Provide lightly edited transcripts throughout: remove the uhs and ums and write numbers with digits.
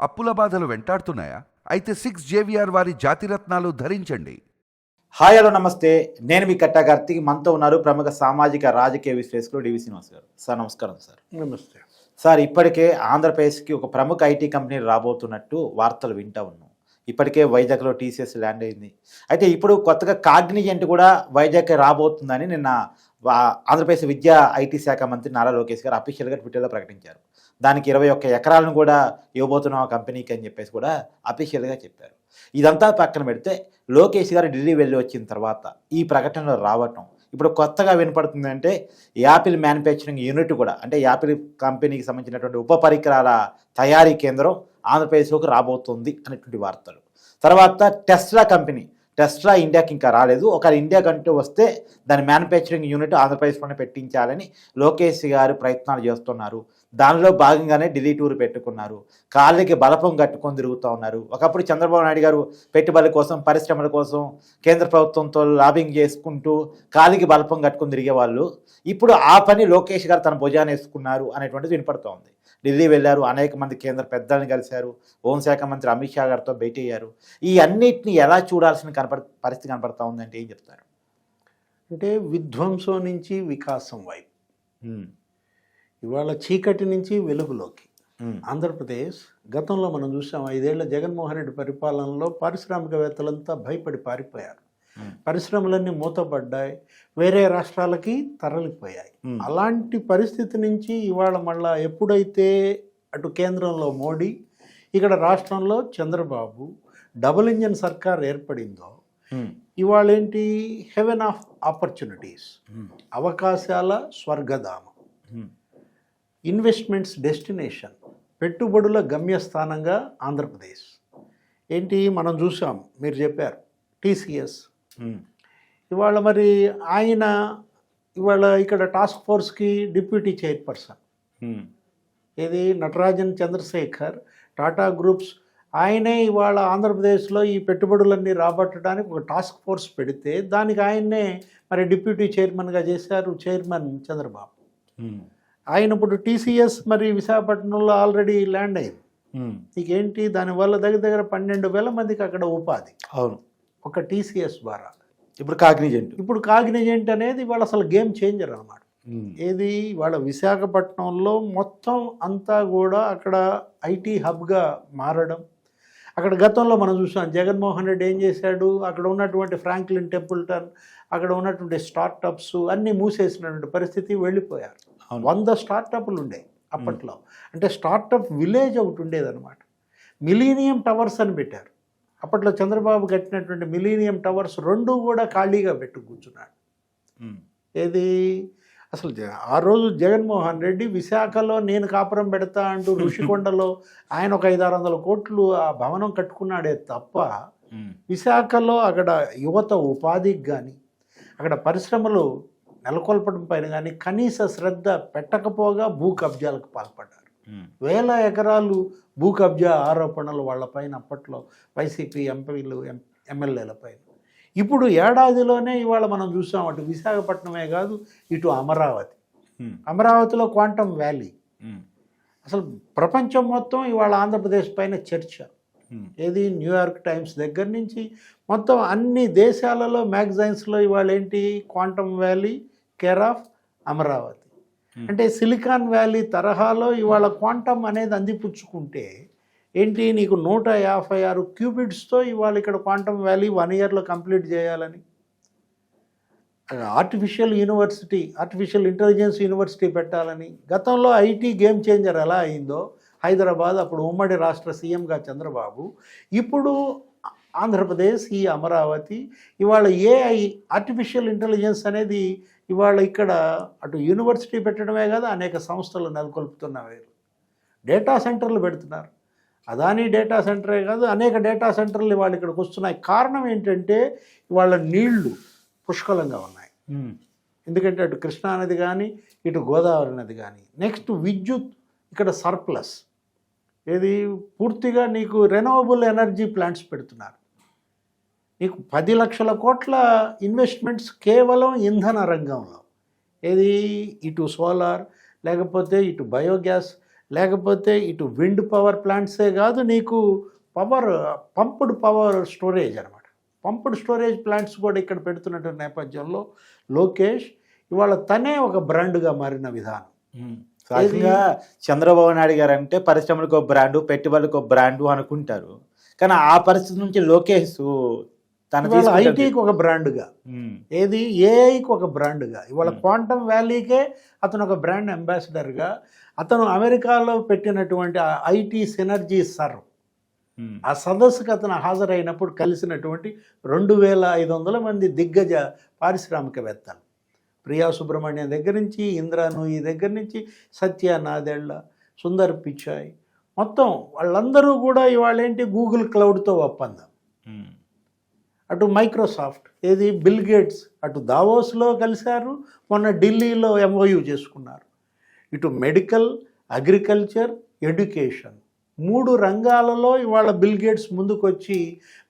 అప్పుల బాధలు వెంటాడుతున్నాయా? అయితే 6 JVR వారి జాతిరత్నాలు ధరించండి. హాయ్ హలో నమస్తే, నేను మీ కట్టా కార్తీక్. మనతో ఉన్నారు ప్రముఖ సామాజిక రాజకీయ విశ్లేషకులు డివి శ్రీనివాస్ గారు. సార్ నమస్కారం. సార్ నమస్తే సార్, ఇప్పటికే ఆంధ్రప్రదేశ్కి ఒక ప్రముఖ ఐటీ కంపెనీ రాబోతున్నట్టు వార్తలు వింటా ఉన్నాం. ఇప్పటికే వైజాగ్లో టీసీఎస్ ల్యాండ్ అయింది. అయితే ఇప్పుడు కొత్తగా కాగ్నిజెంట్ కూడా వైజాగ్ రాబోతుందని నిన్న ఆంధ్రప్రదేశ్ విద్యా ఐటీ శాఖ మంత్రి నారా లోకేష్ గారు అఫీషియల్గా ట్విట్టర్లో ప్రకటించారు. దానికి 21 ఎకరాలను కూడా ఇవ్వబోతున్నాం ఆ కంపెనీకి అని చెప్పేసి కూడా అఫీషియల్గా చెప్పారు. ఇదంతా పక్కన పెడితే లోకేష్ గారు ఢిల్లీ వెళ్ళి వచ్చిన తర్వాత ఈ ప్రకటనలు రావటం ఇప్పుడు కొత్తగా వినపడుతుంది. అంటే యాపిల్ మ్యానుఫ్యాక్చరింగ్ యూనిట్ కూడా, అంటే యాపిల్ కంపెనీకి సంబంధించినటువంటి ఉప పరికరాల తయారీ కేంద్రం ఆంధ్రప్రదేశ్లోకి రాబోతుంది అనేటువంటి వార్తలు. తర్వాత టెస్లా కంపెనీ, టెస్లా ఇండియాకి ఇంకా రాలేదు. ఒకవేళ ఇండియాకి అంటూ వస్తే దాని మ్యానుఫ్యాక్చరింగ్ యూనిట్ ఆంధ్రప్రదేశ్లోనే పెట్టించాలని లోకేష్ గారు ప్రయత్నాలు చేస్తున్నారు. దానిలో భాగంగానే ఢిల్లీ టూర్ పెట్టుకున్నారు. కాళ్ళకి బలపం కట్టుకొని తిరుగుతూ ఉన్నారు. ఒకప్పుడు చంద్రబాబు నాయుడు గారు పెట్టుబడుల కోసం, పరిశ్రమల కోసం కేంద్ర ప్రభుత్వంతో లాబింగ్ చేసుకుంటూ కాలికి బలపం కట్టుకొని తిరిగేవాళ్ళు. ఇప్పుడు ఆ పని లోకేష్ గారు తన భుజాన్ని వేసుకున్నారు అనేటువంటిది వినపడుతూ ఉంది. ఢిల్లీ వెళ్ళారు, అనేక మంది కేంద్ర పెద్దలను కలిశారు, హోంశాఖ మంత్రి అమిత్ షా గారితో భేటీ అయ్యారు. ఈ అన్నిటిని ఎలా చూడాల్సిన పరిస్థితి కనపడతా ఉందంటే ఏం చెప్తారు? అంటే విధ్వంసం నుంచి వికాసం వైపు, ఇవాళ చీకటి నుంచి వెలుగులోకి ఆంధ్రప్రదేశ్ గతంలో మనం చూసాం. 5 ఏళ్ల జగన్మోహన్ రెడ్డి పరిపాలనలో పారిశ్రామికవేత్తలంతా భయపడి పారిపోయారు. పరిశ్రమలన్నీ మూతపడ్డాయి, వేరే రాష్ట్రాలకి తరలిపోయాయి. అలాంటి పరిస్థితి నుంచి ఇవాళ మళ్ళా ఎప్పుడైతే అటు కేంద్రంలో మోడీ, ఇక్కడ రాష్ట్రంలో చంద్రబాబు డబుల్ ఇంజన్ సర్కార్ ఏర్పడిందో, ఇవాళ ఏంటి హెవెన్ ఆఫ్ ఆపర్చునిటీస్, అవకాశాల స్వర్గధామం, ఇన్వెస్ట్మెంట్స్ డెస్టినేషన్, పెట్టుబడుల గమ్యస్థానంగా ఆంధ్రప్రదేశ్. ఏంటి మనం చూసాం, మీరు చెప్పారు టీసీఎస్. ఇవాళ మరి ఆయన ఇవాళ ఇక్కడ టాస్క్ ఫోర్స్కి డిప్యూటీ చైర్పర్సన్, ఇది నటరాజన్ చంద్రశేఖర్, టాటా గ్రూప్స్. ఆయనే ఇవాళ ఆంధ్రప్రదేశ్లో ఈ పెట్టుబడులన్నీ రాబట్టడానికి ఒక టాస్క్ ఫోర్స్ పెడితే దానికి ఆయన్నే మరి డిప్యూటీ చైర్మన్గా చేశారు చైర్మన్ చంద్రబాబు. ఆయన ఇప్పుడు టీసీఎస్ మరి విశాఖపట్నంలో ఆల్రెడీ ల్యాండ్ అయింది. నీకేంటి దానివల్ల దగ్గర 12,000 మందికి అక్కడ ఉపాధి. అవును, ఒక టీసీఎస్ ద్వారా. ఇప్పుడు కాగ్నిజెంట్ అనేది ఇవాళ అసలు గేమ్ చేంజర్ అనమాట. ఏది ఇవాళ విశాఖపట్నంలో మొత్తం అంతా కూడా అక్కడ ఐటీ హబ్గా మారడం. అక్కడ గతంలో మనం చూసాం జగన్మోహన్ రెడ్డి ఏం చేశాడు, అక్కడ ఉన్నటువంటి ఫ్రాంక్లిన్ టెంపుల్టన్, అక్కడ ఉన్నటువంటి స్టార్టప్స్ అన్నీ మూసేసినటువంటి పరిస్థితి, వెళ్ళిపోయారు. 100 స్టార్టప్లు ఉండేవి అప్పట్లో. అంటే స్టార్టప్ విలేజ్ ఒకటి ఉండేదన్నమాట. మిలీనియం టవర్స్ అని పెట్టారు అప్పట్లో. చంద్రబాబు కట్టినటువంటి మిలీనియం టవర్స్ 2 కూడా ఖాళీగా పెట్టు కూర్చున్నాడు. ఏది అసలు ఆ రోజు జగన్మోహన్ రెడ్డి విశాఖలో నేను కాపురం పెడతా అంటూ ఋషికొండలో ఆయన ఒక 500-600 కోట్లు ఆ భవనం కట్టుకున్నాడే తప్ప విశాఖలో అక్కడ యువత ఉపాధికి కానీ అక్కడ పరిశ్రమలు నెలకొల్పడం పైన కానీ కనీస శ్రద్ధ పెట్టకపోగా భూ కబ్జాలకు పాల్పడ్డారు. 1000 ఎకరాలు భూ కబ్జా ఆరోపణలు వాళ్ళపైన అప్పట్లో వైసీపీ ఎంపీలు ఎమ్మెల్యేల పైన. ఇప్పుడు ఏడాదిలోనే ఇవాళ మనం చూసాం, అటు విశాఖపట్నమే కాదు, ఇటు అమరావతి. అమరావతిలో క్వాంటమ్ వ్యాలీ. అసలు ప్రపంచం మొత్తం ఇవాళ ఆంధ్రప్రదేశ్ పైన చర్చ. ఏది న్యూయార్క్ టైమ్స్ దగ్గర నుంచి మొత్తం అన్ని దేశాలలో మ్యాగజైన్స్లో ఇవాళ ఏంటి, quantum valley care of Amaravati. అంటే సిలికాన్ వ్యాలీ తరహాలో ఇవాళ క్వాంటమ్ అనేది అందిపుచ్చుకుంటే ఏంటి, నీకు 156 క్యూబిట్స్తో ఇవాళ ఇక్కడ క్వాంటమ్ వ్యాలీ 1 ఇయర్లో కంప్లీట్ చేయాలని ఆర్టిఫిషియల్ ఇంటెలిజెన్స్ యూనివర్సిటీ పెట్టాలని. గతంలో ఐటీ గేమ్ చేంజర్ ఎలా అయిందో హైదరాబాద్, అప్పుడు ఉమ్మడి రాష్ట్ర సీఎంగా చంద్రబాబు, ఇప్పుడు ఆంధ్రప్రదేశ్, ఈ అమరావతి. ఇవాళ ఏఐ ఆర్టిఫిషియల్ ఇంటెలిజెన్స్ అనేది ఇవాళ ఇక్కడ అటు యూనివర్సిటీ పెట్టడమే కాదు, అనేక సంస్థలు నెలకొల్పుతున్నవి. డేటా సెంటర్లు పెడుతున్నారు. అదానీ డేటా సెంటరే కాదు, అనేక డేటా సెంటర్లు ఇవాళ ఇక్కడికి వస్తున్నాయి. కారణం ఏంటంటే ఇవాళ నీళ్లు పుష్కలంగా ఉన్నాయి. ఎందుకంటే అటు కృష్ణానది కానీ ఇటు గోదావరి నది కానీ. నెక్స్ట్ విద్యుత్ ఇక్కడ సర్ప్లస్. ఏది పూర్తిగా నీకు రెన్యూవబుల్ ఎనర్జీ ప్లాంట్స్ పెడుతున్నారు. నీకు 10 లక్షల కోట్ల ఇన్వెస్ట్మెంట్స్ కేవలం ఇంధన రంగంలో. ఏది ఇటు సోలార్, లేకపోతే ఇటు బయోగ్యాస్, లేకపోతే ఇటు విండ్ పవర్ ప్లాంట్సే కాదు, నీకు పంప్డ్ పవర్ స్టోరేజ్ అనమాట. పంప్డ్ స్టోరేజ్ ప్లాంట్స్ కూడా ఇక్కడ పెడుతున్నటువంటి నేపథ్యంలో లోకేష్ ఇవాళ తనే ఒక బ్రాండ్గా మారిన విధానం. సహజంగా చంద్రబాబు నాయుడు గారు అంటే పరిశ్రమలకు ఒక బ్రాండు, పెట్టుబడులకు ఒక బ్రాండు అనుకుంటారు. కానీ ఆ పరిస్థితి నుంచి లోకేష్ తన ఐటీకి ఒక బ్రాండ్గా, ఏది ఏఐకి ఒక బ్రాండ్గా, ఇవాళ క్వాంటమ్ వ్యాలీకే అతను ఒక బ్రాండ్ అంబాసిడర్గా, అతను అమెరికాలో పెట్టినటువంటి ఐటీ సినర్జీ ఆ సదస్సుకు అతను హాజరైనప్పుడు కలిసినటువంటి 2500 మంది దిగ్గజ పారిశ్రామికవేత్తలు, ప్రియా సుబ్రహ్మణ్యం దగ్గర నుంచి, ఇంద్రా నూయి దగ్గర నుంచి, సత్య నాదెళ్ల, సుందర్ పిచాయ్, మొత్తం వాళ్ళందరూ కూడా ఇవాళ ఏంటి గూగుల్ క్లౌడ్తో ఒప్పందం. అటు మైక్రోసాఫ్ట్, ఏది బిల్ గేట్స్ అటు దావోస్లో కలిశారు, మొన్న ఢిల్లీలో ఎంఓయూ చేసుకున్నారు. ఇటు మెడికల్, అగ్రికల్చర్, ఎడ్యుకేషన్ 3 రంగాలలో ఇవాళ బిల్ గేట్స్ ముందుకొచ్చి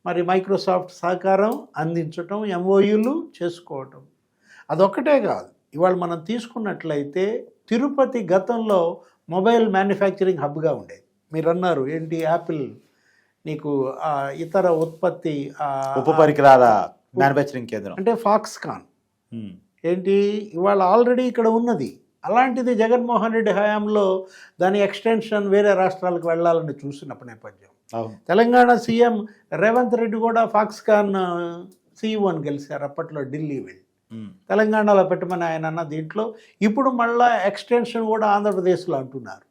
మరి మైక్రోసాఫ్ట్ సహకారం అందించటం, ఎంఓయూలు చేసుకోవటం. అదొక్కటే కాదు, ఇవాళ మనం తీసుకున్నట్లయితే తిరుపతి గతంలో మొబైల్ మ్యానుఫ్యాక్చరింగ్ హబ్గా ఉండేది. మీరు అన్నారు ఏంటి, యాపిల్ నీకు ఇతర ఉత్పత్తి ఉపపరికరాల మ్యానుఫ్యాక్చరింగ్ కేంద్రం అంటే ఫాక్స్కాన్ ఏంటి ఇవాళ ఆల్రెడీ ఇక్కడ ఉన్నది. అలాంటిది జగన్మోహన్ రెడ్డి హయాంలో దాని ఎక్స్టెన్షన్ వేరే రాష్ట్రాలకు వెళ్ళాలని చూసినప్పుడు నేపథ్యం. తెలంగాణ సీఎం రేవంత్ రెడ్డి కూడా ఫాక్స్కాన్ CEO గెలిచారు అప్పట్లో ఢిల్లీ వెళ్ళి. తెలంగాణలో పెట్టమని ఆయన అన్న దీంట్లో ఇప్పుడు మళ్ళా ఎక్స్టెన్షన్ కూడా ఆంధ్రప్రదేశ్లో అంటున్నారు.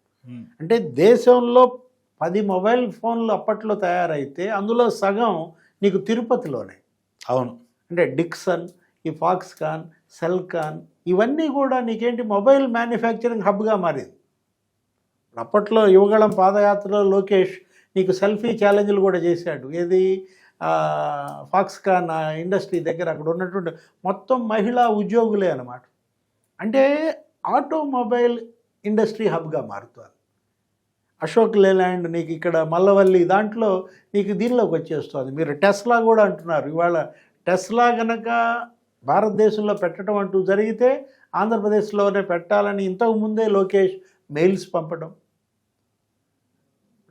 అంటే దేశంలో 10 మొబైల్ ఫోన్లు అప్పట్లో తయారైతే అందులో సగం నీకు తిరుపతిలోనే. అవును, అంటే డిక్సన్, ఈ ఫాక్స్కాన్, సెల్కాన్ ఇవన్నీ కూడా నీకేంటి మొబైల్ మ్యానుఫ్యాక్చరింగ్ హబ్గా మారింది. అప్పట్లో యువగళం పాదయాత్రలో లోకేష్ నీకు సెల్ఫీ ఛాలెంజ్లు కూడా చేశాడు. ఏది ఫాక్స్కాన్ ఇండస్ట్రీ దగ్గర అక్కడ ఉన్నటువంటి మొత్తం మహిళా ఉద్యోగులే అన్నమాట. అంటే ఆటోమొబైల్ ఇండస్ట్రీ హబ్గా మారుతుంది. అశోక్ లేలాండ్ నీకు ఇక్కడ మల్లవల్లి దాంట్లో నీకు దీనిలోకి వచ్చేస్తుంది. మీరు టెస్లా కూడా అంటున్నారు. ఇవాళ టెస్లా కనుక భారతదేశంలో పెట్టడం అంటూ జరిగితే ఆంధ్రప్రదేశ్లోనే పెట్టాలని ఇంతకు ముందే లోకేష్ మెయిల్స్ పంపడం.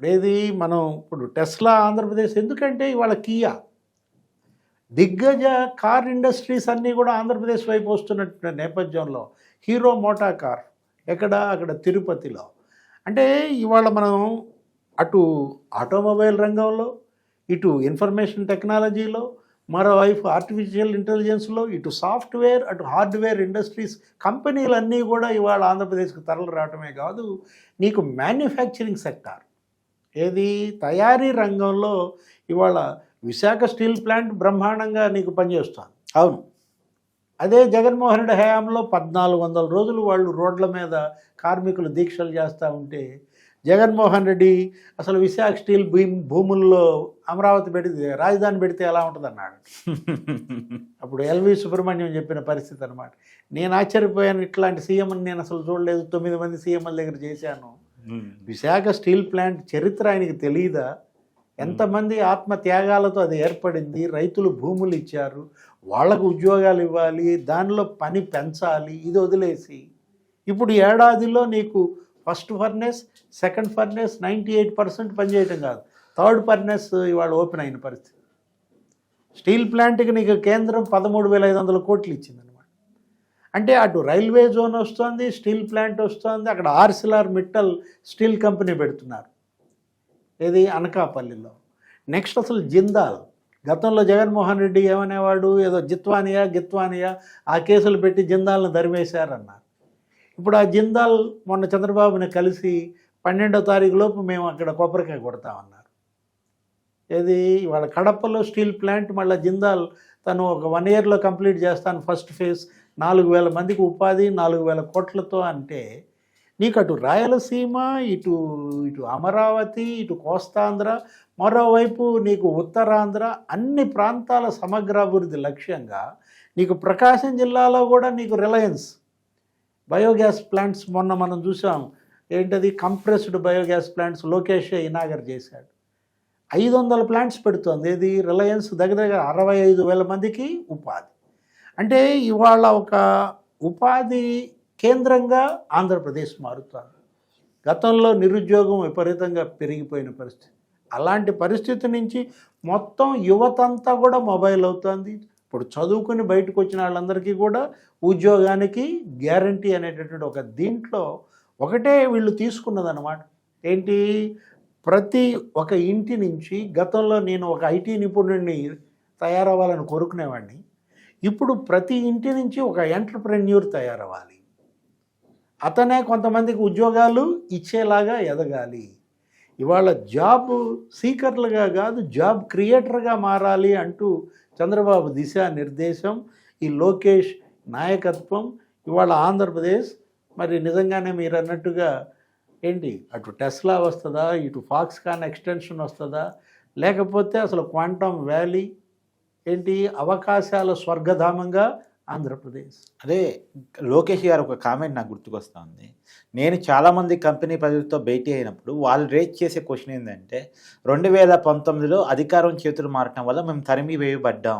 ఏది మనం ఇప్పుడు టెస్లా ఆంధ్రప్రదేశ్, ఎందుకంటే ఇవాళ కియా దిగ్గజ కార్ ఇండస్ట్రీస్ అన్నీ కూడా ఆంధ్రప్రదేశ్ వైపు వస్తున్నటువంటి నేపథ్యంలో హీరో మోటా కార్ అక్కడ తిరుపతిలో. అంటే ఇవాళ మనం అటు ఆటోమొబైల్ రంగంలో, ఇటు ఇన్ఫర్మేషన్ టెక్నాలజీలో, మరోవైపు ఆర్టిఫిషియల్ ఇంటెలిజెన్స్లో, ఇటు సాఫ్ట్వేర్, అటు హార్డ్వేర్ ఇండస్ట్రీస్ కంపెనీలన్నీ కూడా ఇవాళ ఆంధ్రప్రదేశ్కి తరలి రావటమే కాదు, నీకు మ్యానుఫ్యాక్చరింగ్ సెక్టార్ ఏది తయారీ రంగంలో ఇవాళ విశాఖ స్టీల్ ప్లాంట్ బ్రహ్మాండంగా నీకు పనిచేస్తుంది. అవును, అదే జగన్మోహన్ రెడ్డి హయాంలో 1400 రోజులు వాళ్ళు రోడ్ల మీద కార్మికులు దీక్షలు చేస్తూ ఉంటే జగన్మోహన్ రెడ్డి అసలు విశాఖ స్టీల్ భూముల్లో అమరావతి పెడితే రాజధాని పెడితే ఎలా ఉంటుంది అన్నాడు. అప్పుడు ఎల్వి సుబ్రహ్మణ్యం చెప్పిన పరిస్థితి అనమాట. నేను ఆశ్చర్యపోయాను, ఇట్లాంటి సీఎంని నేను అసలు చూడలేదు, 9 మంది సీఎంల దగ్గర చేశాను. విశాఖ స్టీల్ ప్లాంట్ చరిత్ర ఆయనకి తెలియదా? ఎంతమంది ఆత్మ త్యాగాలతో అది ఏర్పడింది, రైతులు భూములు ఇచ్చారు, వాళ్లకు ఉద్యోగాలు ఇవ్వాలి, దానిలో పని పెంచాలి, ఇది వదిలేసి ఇప్పుడు ఏడాదిలో నీకు ఫస్ట్ ఫర్నెస్, సెకండ్ ఫర్నెస్ 98% పనిచేయటం కాదు, థర్డ్ ఫర్నెస్ ఇవాళ ఓపెన్ అయిన పరిస్థితి. స్టీల్ ప్లాంట్కి నీకు కేంద్రం 13,500 కోట్లు ఇచ్చిందనమాట. అంటే అటు రైల్వే జోన్ వస్తుంది, స్టీల్ ప్లాంట్ వస్తుంది, అక్కడ ఆర్సిలార్ మిట్టల్ స్టీల్ కంపెనీ పెడుతున్నారు ఏది అనకాపల్లిలో. నెక్స్ట్ అసలు జిందాల్, గతంలో జగన్మోహన్ రెడ్డి ఏమనేవాడు, ఏదో గిత్వానియా ఆ కేసులు పెట్టి జిందాల్ని ధరిమేశారన్నారు. ఇప్పుడు ఆ జిందాల్ మొన్న చంద్రబాబుని కలిసి 12వ తారీఖు లోపు మేము అక్కడ కొబ్బరికాయ కొడతామన్నారు. ఏది వాళ్ళ కడపలో స్టీల్ ప్లాంట్ మళ్ళీ జిందాల్ తను ఒక 1 yearలో కంప్లీట్ చేస్తాను, ఫస్ట్ ఫేజ్ 4,000 మందికి ఉపాధి 4,000 కోట్లతో. అంటే నీకు అటు రాయలసీమ, ఇటు అమరావతి, ఇటు కోస్తాంధ్ర, మరోవైపు నీకు ఉత్తరాంధ్ర, అన్ని ప్రాంతాల సమగ్రాభివృద్ధి లక్ష్యంగా నీకు ప్రకాశం జిల్లాలో కూడా నీకు రిలయన్స్ బయోగ్యాస్ ప్లాంట్స్ మొన్న మనం చూసాం. ఏంటది కంప్రెస్డ్ బయోగ్యాస్ ప్లాంట్స్ లోకేష్ ఇనాగర్ చేశాడు. 500 ప్లాంట్స్ పెడుతోంది ఏది రిలయన్స్, దగ్గర 65,000 మందికి ఉపాధి. అంటే ఇవాళ ఒక ఉపాధి కేంద్రంగా ఆంధ్రప్రదేశ్ మారుతుంది. గతంలో నిరుద్యోగం విపరీతంగా పెరిగిపోయిన పరిస్థితి. అలాంటి పరిస్థితి నుంచి మొత్తం యువతంతా కూడా మొబైల్ అవుతుంది. ఇప్పుడు చదువుకుని బయటకు వచ్చిన వాళ్ళందరికీ కూడా ఉద్యోగానికి గ్యారంటీ అనేటటువంటి ఒక దీంట్లో ఒకటే వీళ్ళు తీసుకున్నదన్నమాట. ఏంటి, ప్రతి ఒక ఇంటి నుంచి గతంలో నేను ఒక ఐటీ నిపుణుడిని తయారవ్వాలని కోరుకునేవాడిని. ఇప్పుడు ప్రతి ఇంటి నుంచి ఒక ఎంటర్‌ప్రెన్యూర్ తయారవ్వాలి. అతనే కొంతమందికి ఉద్యోగాలు ఇచ్చేలాగా ఎదగాలి. ఇవాళ జాబ్ సీకర్లుగా కాదు, జాబ్ క్రియేటర్గా మారాలి అంటూ చంద్రబాబు దిశానిర్దేశం, ఈ లోకేష్ నాయకత్వం, ఇవాళ ఆంధ్రప్రదేశ్ మరి నిజంగానే మీరు అన్నట్టుగా ఏంటి, అటు టెస్లా వస్తుందా, ఇటు ఫాక్స్కాన్ ఎక్స్టెన్షన్ వస్తుందా, లేకపోతే అసలు క్వాంటమ్ వ్యాలీ ఏంటి, అవకాశాల స్వర్గధామంగా ఆంధ్రప్రదేశ్. అదే లోకేష్ గారు ఒక కామెంట్ నాకు గుర్తుకొస్తుంది. నేను చాలామంది కంపెనీ ప్రజలతో భేటీ అయినప్పుడు వాళ్ళు రేజ్ చేసే క్వశ్చన్ ఏంటంటే 2019లో అధికారం చేతులు మారటం వల్ల మేము తరిమి వేయబడ్డాం,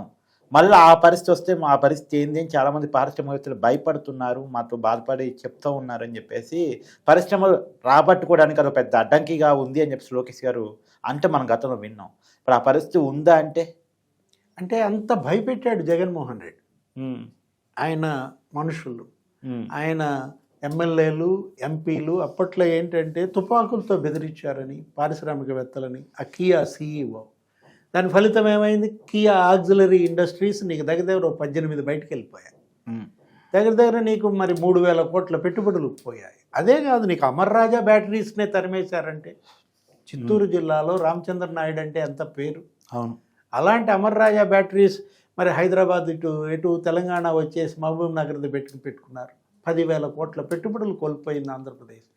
మళ్ళీ ఆ పరిస్థితి వస్తే మా పరిస్థితి ఏంది అని చాలామంది పారిశ్రామికవేత్తలు భయపడుతున్నారు, మాతో బాధపడి చెప్తూ ఉన్నారు అని చెప్పేసి పరిశ్రమలు రాబట్టుకోవడానికి అది పెద్ద అడ్డంకిగా ఉంది అని చెప్పేసి లోకేష్ గారు అంటే మనం గతంలో విన్నాం. ఇప్పుడు ఆ పరిస్థితి ఉందా అంటే అంత భయపెట్టాడు జగన్మోహన్ రెడ్డి. ఆయన మనుషులు, ఆయన ఎమ్మెల్యేలు, ఎంపీలు అప్పట్లో ఏంటంటే తుపాకులతో బెదిరించారని పారిశ్రామికవేత్తలని. ఆ కియా CEO, దాని ఫలితం ఏమైంది, కియా ఆక్సిలరీ ఇండస్ట్రీస్ నీకు దగ్గర 18 బయటకు వెళ్ళిపోయాయి. దగ్గర నీకు మరి 3,000 కోట్ల పెట్టుబడులు పోయాయి. అదే కాదు, నీకు అమర్ రాజా బ్యాటరీస్నే తరిమేశారంటే. చిత్తూరు జిల్లాలో రామచంద్ర నాయుడు అంటే ఎంత పేరు. అవును. అలాంటి అమర్ రాజా బ్యాటరీస్ మరి హైదరాబాద్ ఎటు తెలంగాణ వచ్చేసి మహబూబ్ నగర్ది పెట్టుకున్నారు. 10,000 కోట్ల పెట్టుబడులు కోల్పోయింది ఆంధ్రప్రదేశ్.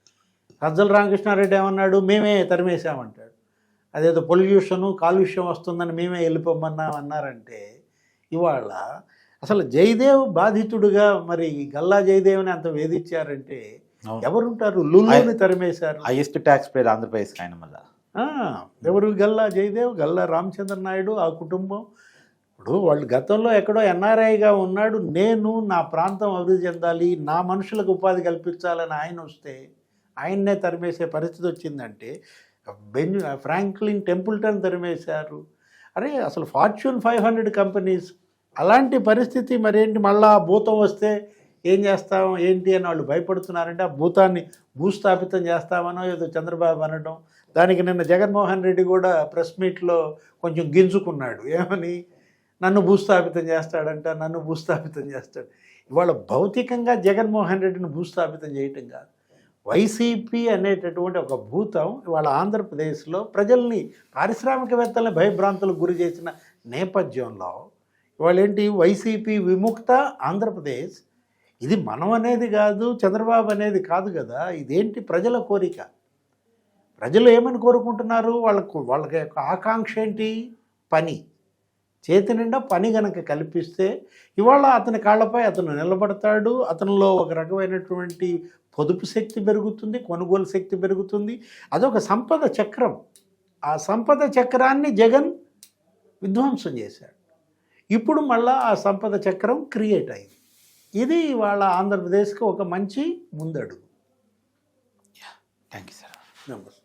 సజ్జల రామకృష్ణారెడ్డి ఏమన్నాడు, మేమే తరిమేశామంటాడు. అదేదో పొల్యూషను కాలుష్యం వస్తుందని మేమే వెళ్ళిపోమన్నారంటే, ఇవాళ అసలు జయదేవ్ బాధితుడుగా మరి గల్లా జయదేవ్ని అంత వేధించారంటే ఎవరుంటారు? లుల్లుని తరిమేశారు. హైయెస్ట్ ట్యాక్స్ పేర్ ఆంధ్రప్రదేశ్ ఆయన మళ్ళా ఎవరు? గల్లా జయదేవ్, గల్లా రామచంద్ర నాయుడు, ఆ కుటుంబం. ఇప్పుడు వాళ్ళు గతంలో ఎక్కడో NRIగా ఉన్నాడు, నేను నా ప్రాంతం అభివృద్ధి చెందాలి, నా మనుషులకు ఉపాధి కల్పించాలని ఆయన వస్తే ఆయన్నే తరిమేసే పరిస్థితి వచ్చిందంటే ఫ్రాంక్లిన్ టెంపుల్టన్ తరిమేశారు. అరే అసలు ఫార్చ్యూన్ 500 కంపెనీస్. అలాంటి పరిస్థితి మరేంటి, మళ్ళా భూతం వస్తే ఏం చేస్తాం ఏంటి అని వాళ్ళు భయపడుతున్నారంటే ఆ భూతాన్ని భూస్థాపితం చేస్తామనో ఏదో చంద్రబాబు అనడం. దానికి నిన్న జగన్మోహన్ రెడ్డి కూడా ప్రెస్ మీట్లో కొంచెం గింజుకున్నాడు. ఏమని, నన్ను భూస్థాపితం చేస్తాడంట, నన్ను భూస్థాపితం చేస్తాడు. ఇవాళ భౌతికంగా జగన్మోహన్ రెడ్డిని భూస్థాపితం చేయటం కాదు, వైసీపీ అనేటటువంటి ఒక భూతం ఇవాళ ఆంధ్రప్రదేశ్లో ప్రజల్ని, పారిశ్రామికవేత్తల్ని భయభ్రాంతులకు గురి చేసిన నేపథ్యంలో ఇవాళ ఏంటి, వైసీపీ విముక్త ఆంధ్రప్రదేశ్. ఇది మనం అనేది కాదు, చంద్రబాబు అనేది కాదు కదా, ఇదేంటి ప్రజల కోరిక. ప్రజలు ఏమని కోరుకుంటున్నారు, వాళ్ళకి యొక్క ఆకాంక్ష ఏంటి, పని. చేతి నిండా పని గనక కల్పిస్తే ఇవాళ అతని కాళ్ళపై అతను నిలబడతాడు. అతనిలో ఒక రకమైనటువంటి పొదుపు శక్తి పెరుగుతుంది, కొనుగోలు శక్తి పెరుగుతుంది. అదొక సంపద చక్రం. ఆ సంపద చక్రాన్ని జగన్ విధ్వంసం చేశాడు. ఇప్పుడు మళ్ళా ఆ సంపద చక్రం క్రియేట్ అయింది. ఇది ఇవాళ ఆంధ్రప్రదేశ్కి ఒక మంచి ముందడుగు. Thank you sir. నమస్తే.